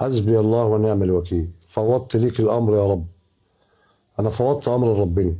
حسبي الله ونعم الوكيل. فوضت ليك الأمر يا رب. أنا فوضت أمر ربنا.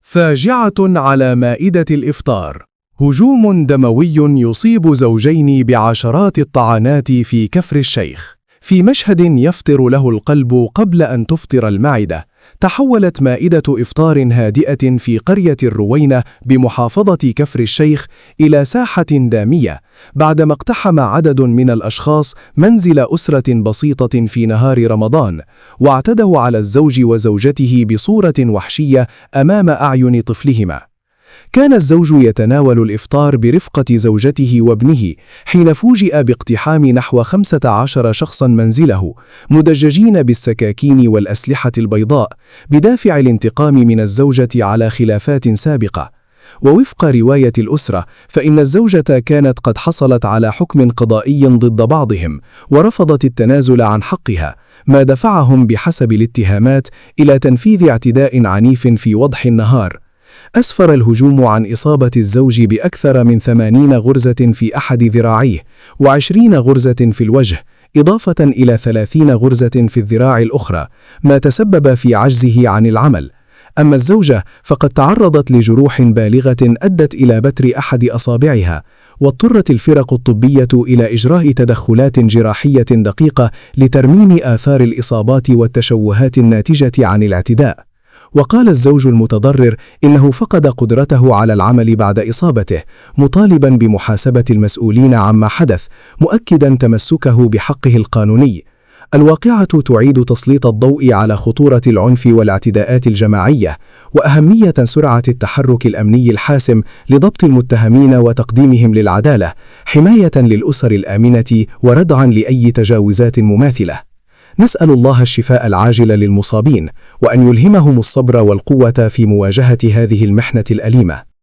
فاجعة على مائدة الإفطار. هجوم دموي يصيب زوجين بعشرات الطعنات في كفر الشيخ. في مشهد يفطر له القلب قبل أن تفطر المعدة، تحولت مائدة إفطار هادئة في قرية الروينة بمحافظة كفر الشيخ إلى ساحة دامية بعدما اقتحم عدد من الأشخاص منزل أسرة بسيطة في نهار رمضان، واعتدوا على الزوج وزوجته بصورة وحشية أمام أعين طفلهما. كان الزوج يتناول الإفطار برفقة زوجته وابنه حين فوجئ باقتحام نحو 15 شخصا منزله مدججين بالسكاكين والأسلحة البيضاء بدافع الانتقام من الزوجة على خلافات سابقة. ووفق رواية الأسرة فإن الزوجة كانت قد حصلت على حكم قضائي ضد بعضهم ورفضت التنازل عن حقها، ما دفعهم بحسب الاتهامات إلى تنفيذ اعتداء عنيف في وضح النهار. أسفر الهجوم عن إصابة الزوج بأكثر من 80 غرزة في أحد ذراعيه و20 غرزة في الوجه، إضافة إلى 30 غرزة في الذراع الأخرى، ما تسبب في عجزه عن العمل. أما الزوجة فقد تعرضت لجروح بالغة أدت إلى بتر أحد أصابعها، واضطرت الفرق الطبية إلى إجراء تدخلات جراحية دقيقة لترميم آثار الإصابات والتشوهات الناتجة عن الاعتداء. وقال الزوج المتضرر إنه فقد قدرته على العمل بعد إصابته، مطالبا بمحاسبة المسؤولين عما حدث، مؤكدا تمسكه بحقه القانوني. الواقعة تعيد تسليط الضوء على خطورة العنف والاعتداءات الجماعية وأهمية سرعة التحرك الأمني الحاسم لضبط المتهمين وتقديمهم للعدالة، حماية للأسر الآمنة وردعا لأي تجاوزات مماثلة. نسأل الله الشفاء العاجل للمصابين، وأن يلهمهم الصبر والقوة في مواجهة هذه المحنة الأليمة.